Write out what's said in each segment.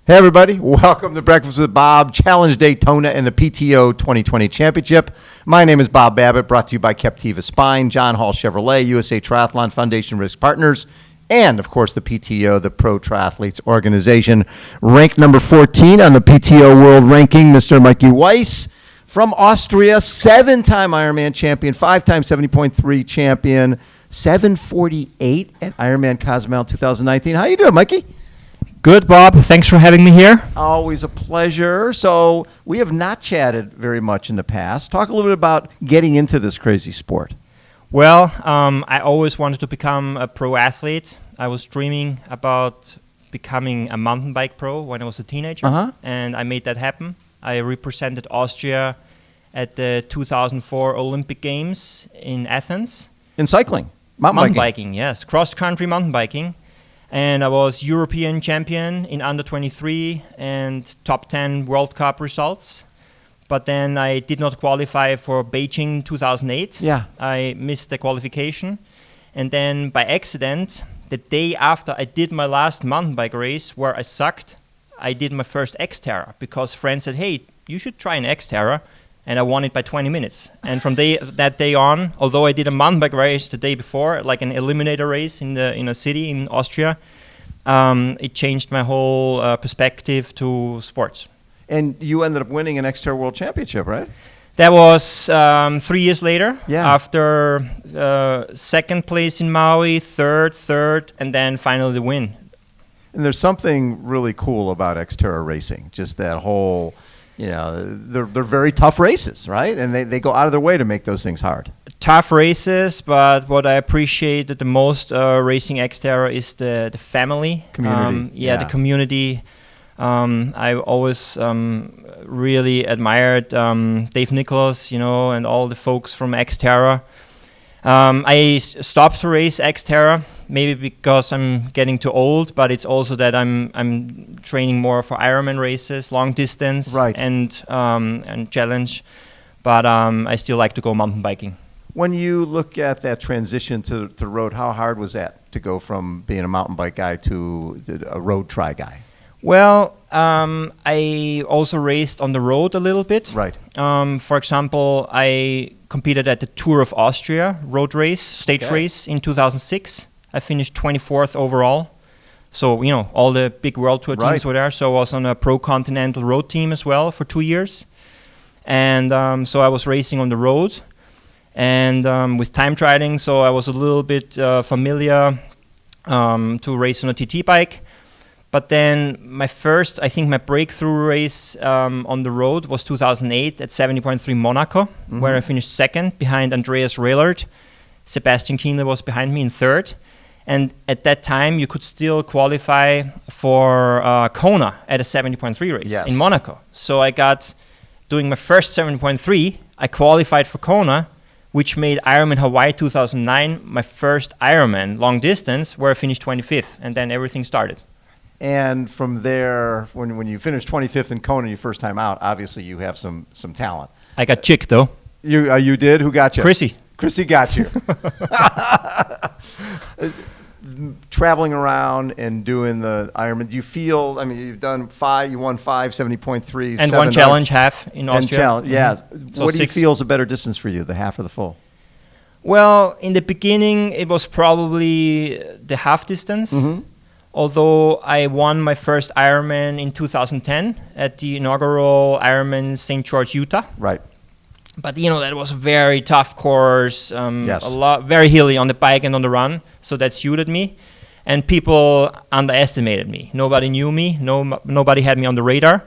Hey everybody, welcome to Breakfast with Bob, Challenge Daytona and the PTO 2020 Championship. My name is Bob Babbitt, brought to you by Captiva Spine, John Hall Chevrolet, USA Triathlon Foundation Risk Partners, and of course the PTO, the Pro Triathletes Organization. Ranked number 14 on the PTO World Ranking, Mr. Micheal Weiss from Austria, 7-time Ironman champion, 5-time 70.3 champion, 7:48 at Ironman Cozumel 2019. How you doing, Mikey? Good, Bob. Thanks for having me here. Always a pleasure. So we have not chatted very much in the past. Talk a little bit about getting into this crazy sport. Well, I always wanted to become a pro athlete. I was dreaming about becoming a mountain bike pro when I was a teenager, and I made that happen. I represented Austria at the 2004 Olympic Games in Athens. In cycling? Mountain biking, yes. Cross-country mountain biking. And I was European champion in under 23 and top 10 World Cup results. But then I did not qualify for Beijing 2008. Yeah. I missed the qualification. And then by accident, the day after I did my last mountain bike race where I sucked, I did my first Xterra because friends said, hey, you should try an Xterra. And I won it by 20 minutes. And from that day on, although I did a mountain bike race the day before, like an eliminator race in a city in Austria, it changed my whole perspective to sports. And you ended up winning an Xterra World Championship, right? That was 3 years later. Yeah. After second place in Maui, third, and then finally the win. And there's something really cool about Xterra racing. Just that whole... You know, they're very tough races, right? And they go out of their way to make those things hard. Tough races, but what I appreciate the most racing Xterra is the family. Community. The community. I always really admired Dave Nicholas, and all the folks from Xterra. I stopped to race Xterra, maybe because I'm getting too old, but it's also that I'm training more for Ironman races, long distance, right. and challenge. But I still like to go mountain biking. When you look at that transition to road, how hard was that to go from being a mountain bike guy to a road tri guy? Well, I also raced on the road a little bit. Right. For example, I competed at the Tour of Austria road race, stage race in 2006. I finished 24th overall. So, all the big World Tour teams were there. So I was on a Pro Continental road team as well for 2 years. And so I was racing on the road and with time trialing. So I was a little bit familiar to race on a TT bike. But then my breakthrough race on the road was 2008 at 70.3 Monaco, where I finished second behind Andreas Raylard. Sebastian Kienle was behind me in third. And at that time, you could still qualify for Kona at a 70.3 race in Monaco. So I got, doing my first 70.3, I qualified for Kona, which made Ironman Hawaii 2009 my first Ironman long distance, where I finished 25th. And then everything started. And from there, when you finished 25th in Kona your first time out, obviously you have some talent. I got chick though. You did? Who got you? Chrissy got you. Traveling around and doing the Ironman, do you feel, you've done 5, you won 5, 70.3s. And one challenge half in Austria. Yeah. So what do you feel is a better distance for you, the half or the full? Well, in the beginning, it was probably the half distance. Although I won my first Ironman in 2010 at the inaugural Ironman St. George, Utah. Right. But that was a very tough course, very hilly on the bike and on the run, so that suited me. And people underestimated me. Nobody knew me. Nobody had me on the radar.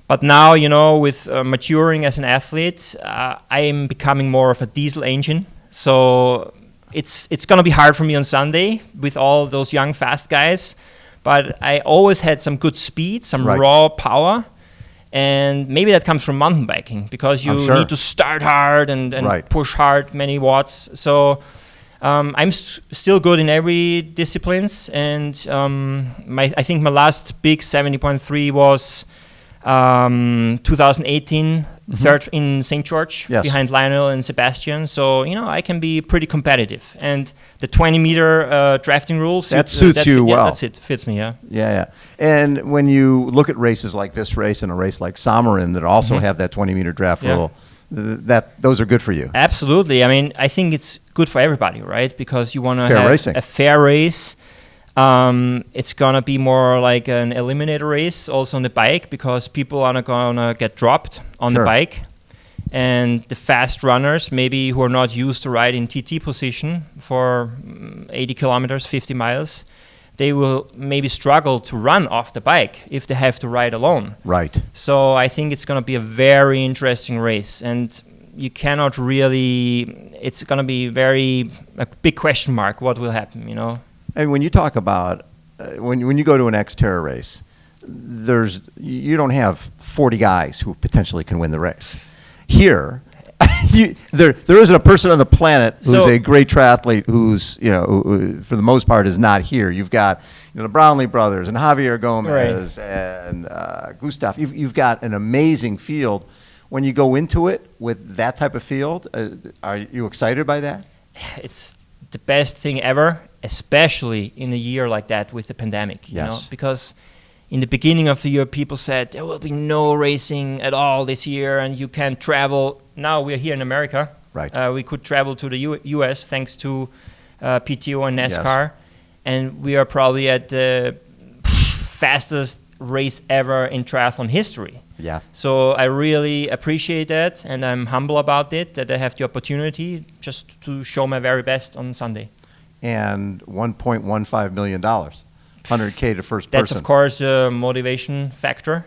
But now, with maturing as an athlete, I am becoming more of a diesel engine. So it's going to be hard for me on Sunday with all those young, fast guys. But I always had some good speed, some raw power. And maybe that comes from mountain biking because you need to start hard and push hard, many watts. So I'm still good in every disciplines. And I think my last big 70.3 was 2018, third in St. George, Yes. behind Lionel and Sebastian. So, I can be pretty competitive. And the 20-meter drafting rules. That suits you well. That's it. Fits me, yeah. Yeah. And when you look at races like this race and a race like Samarin that also have that 20-meter draft rule, those are good for you. Absolutely. I mean, I think it's good for everybody, right? Because you want to have racing. a fair race. It's gonna be more like an eliminator race also on the bike, because people are gonna get dropped on the bike, and the fast runners, maybe who are not used to ride in TT position for 80 kilometers, 50 miles, they will maybe struggle to run off the bike if they have to ride alone. Right. So I think it's gonna be a very interesting race, and you cannot really. It's gonna be a big question mark what will happen. And when you talk about when you go to an Xterra race, you don't have 40 guys who potentially can win the race. Here, there isn't a person on the planet who's a great triathlete who's who, for the most part, is not here. You've got the Brownlee brothers and Javier Gomez and Gustav. You've got an amazing field. When you go into it with that type of field, are you excited by that? It's the best thing ever, especially in a year like that with the pandemic. Because in the beginning of the year, people said there will be no racing at all this year, and you can't travel. Now we're here in America. Right. We could travel to the U.S. thanks to PTO and NASCAR, and we are probably at the fastest race ever in triathlon history. Yeah. So I really appreciate that, and I'm humble about it, that I have the opportunity just to show my very best on Sunday. And $1.15 million, $100K to first person. That's, of course, a motivation factor.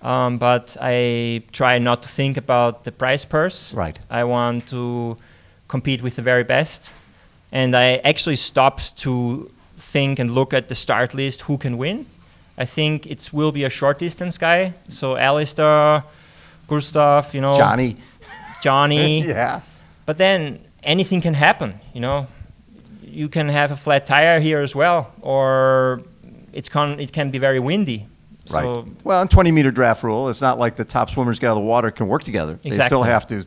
But I try not to think about the prize purse. Right. I want to compete with the very best. And I actually stopped to think and look at the start list, who can win. I think it will be a short distance guy. So Alistair, Gustav, Johnny. Yeah. But then anything can happen, You can have a flat tire here as well, or it can be very windy. Right. So well, in 20-meter draft rule, it's not like the top swimmers get out of the water can work together. Exactly. They still have to.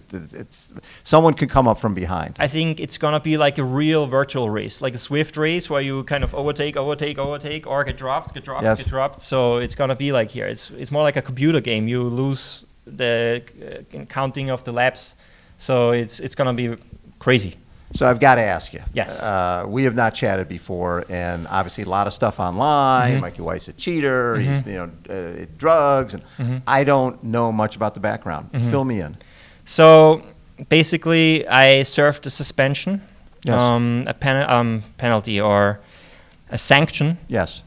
Someone can come up from behind. I think it's gonna be like a real virtual race, like a Swift race, where you kind of overtake, or get dropped. So it's gonna be like here. It's more like a computer game. You lose the counting of the laps, so it's gonna be crazy. So I've got to ask you. Yes. We have not chatted before, and obviously a lot of stuff online. Micheal Weiss a cheater. He's drugs, and I don't know much about the background. Fill me in. So basically, I served a suspension, Yes. a penalty or a sanction. Yes.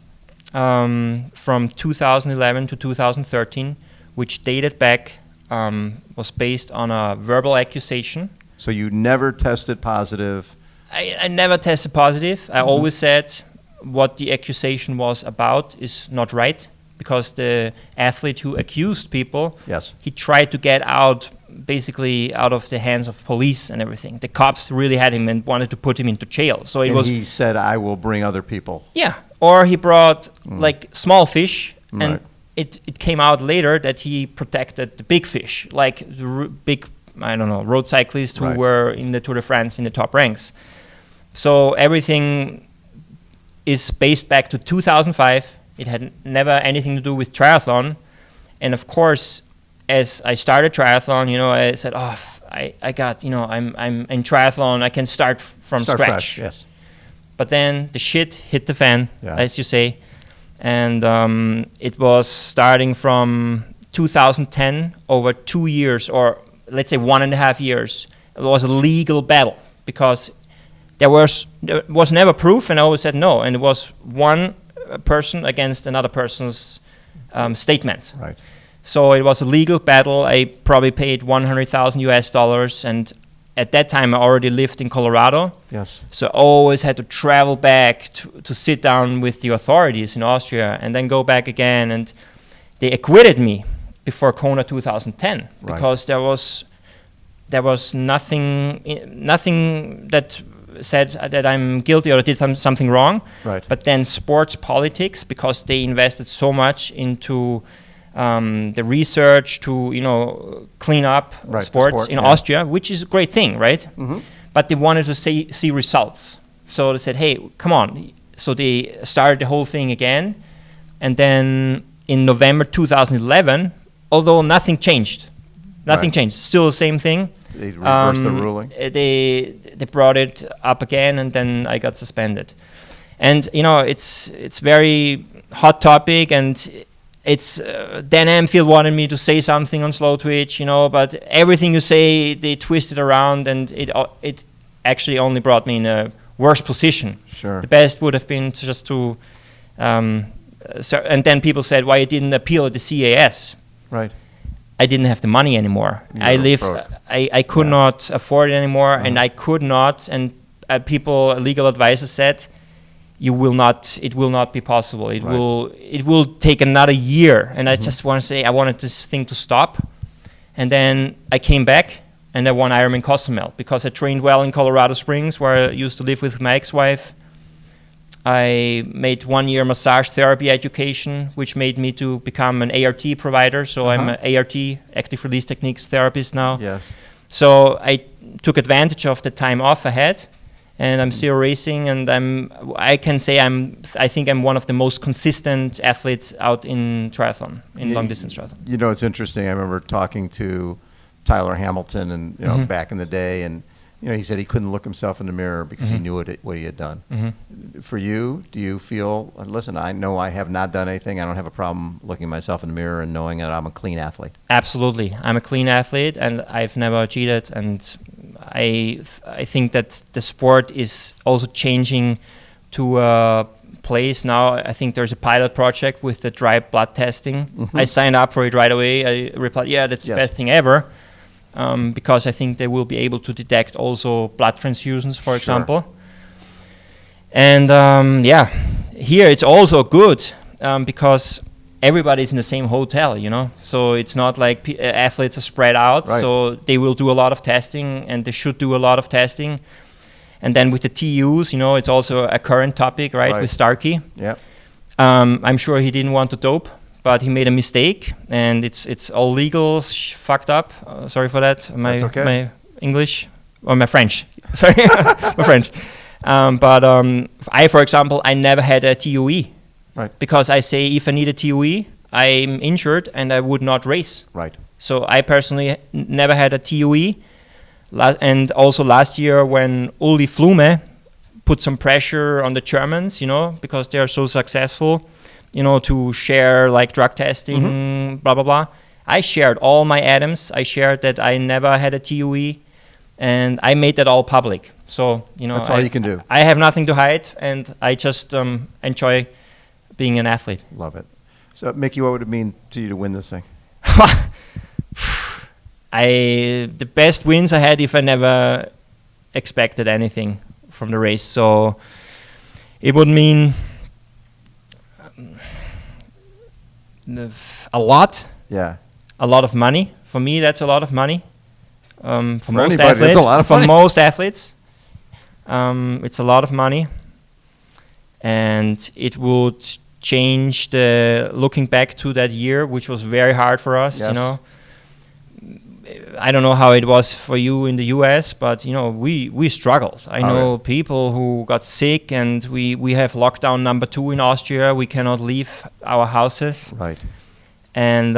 From 2011 to 2013, which dated back, was based on a verbal accusation. So you never tested positive? I never tested positive. I always said what the accusation was about is not right, because the athlete who accused people, he tried to get out, basically out of the hands of police and everything. The cops really had him and wanted to put him into jail. So he said, I will bring other people. Yeah, or he brought like small fish, and it came out later that he protected the big fish, like the big, road cyclists who were in the Tour de France in the top ranks. So everything is based back to 2005. It had never anything to do with triathlon. And of course, as I started triathlon, I said, I got, I'm in triathlon. I can start from scratch. Fresh, yes. But then the shit hit the fan, as you say. And it was starting from 2010 over 2 years, or let's say 1.5 years. It was a legal battle, because there was never proof, and I always said no. And it was one person against another person's statement. Right. So it was a legal battle. I probably paid $100,000, and at that time I already lived in Colorado. Yes. So I always had to travel back to sit down with the authorities in Austria, and then go back again. And they acquitted me before Kona 2010, because there was nothing that said that I'm guilty or did something wrong. Right. But then sports politics, because they invested so much into the research to clean up sports in Austria, which is a great thing, right? But they wanted to see results. So they said, hey, come on. So they started the whole thing again. And then in November 2011, although nothing changed, still the same thing. They reversed the ruling. They brought it up again, and then I got suspended. And it's very hot topic, and it's Dan Amfield wanted me to say something on Slow Twitch, but everything you say, they twist it around, and it actually only brought me in a worse position. Sure. The best would have been just to, and then people said, why you didn't appeal at the CAS? Right. I didn't have the money anymore. I could not afford it anymore, and I could not. And legal advisors said, it will not be possible. It will take another year. And I just want to say, I wanted this thing to stop. And then I came back, and I won Ironman Cozumel because I trained well in Colorado Springs, where I used to live with my ex-wife. I made 1 year massage therapy education, which made me to become an ART provider. So I'm an ART, active release techniques therapist now. Yes. So I took advantage of the time off I had, and I'm still racing. And I can say I think I'm one of the most consistent athletes out in triathlon, in long distance triathlon. It's interesting. I remember talking to Tyler Hamilton, and back in the day, and he said he couldn't look himself in the mirror because he knew what he had done. For you, do you feel, listen, I know I have not done anything. I don't have a problem looking myself in the mirror and knowing that I'm a clean athlete? Absolutely. I'm a clean athlete, and I've never cheated. And I think that the sport is also changing to a place now. I think there's a pilot project with the dry blood testing. I signed up for it right away. I replied, yeah, that's the best thing ever. Because I think they will be able to detect also blood transfusions, for example. And here it's also good because everybody's in the same hotel, So it's not like athletes are spread out. Right. So they will do a lot of testing, and they should do a lot of testing. And then with the TUs, it's also a current topic, right? With Starkey. Yeah. I'm sure he didn't want to dope, but he made a mistake, and it's all legal, fucked up. Sorry for that. My English, or my French. Sorry, my French. But I, for example, I never had a TUE. Right. Because I say if I need a TUE, I'm injured and I would not race. Right. So I personally never had a TUE. And also last year when Uli Flume put some pressure on the Germans, because they are so successful, to share like drug testing, blah, blah, blah. I shared all my items. I shared that I never had a TUE, and I made that all public. So, that's all you can do. I have nothing to hide, and I just enjoy being an athlete. Love it. So, Mickey, what would it mean to you to win this thing? The best wins I had if I never expected anything from the race. So it would mean a lot. Yeah. A lot of money. For me, that's a lot of money. For most anybody, athletes, that's a lot of money. most athletes, it's a lot of money, and it would change looking back to that year, which was very hard for us. Yes. I don't know how it was for you in the US, but we struggled. I know people who got sick, and we have lockdown number 2 in Austria. We cannot leave our houses. Right. And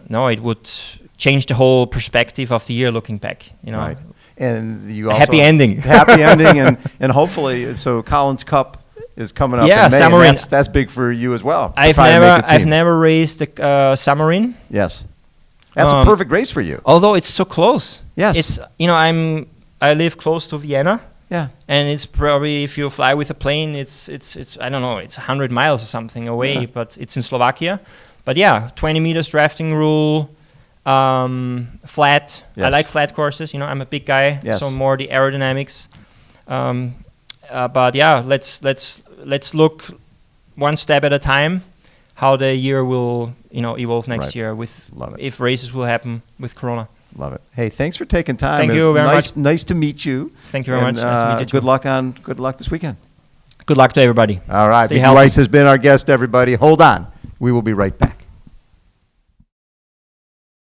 it would change the whole perspective of the year looking back. Right. And you also happy ending. Happy ending, and hopefully, so Collins Cup is coming up in May. Summerine. That's big for you as well. I've never raced the Summerine. Yes. That's a perfect race for you. Although it's so close. Yes. It's I live close to Vienna. Yeah. And it's probably, if you fly with a plane, it's I don't know, it's 100 miles or something away, but it's in Slovakia. But 20 meters drafting rule, flat. Yes. I like flat courses. I'm a big guy, so more the aerodynamics. But let's look one step at a time. How the year will evolve next year with if races will happen with Corona. Love it. Hey, thanks for taking time. Thank you very much. Nice to meet you. Thank you very much. Nice to meet you too. Good luck this weekend. Good luck to everybody. All right. Stay Micheal healthy. Weiss has been our guest, everybody. Hold on. We will be right back.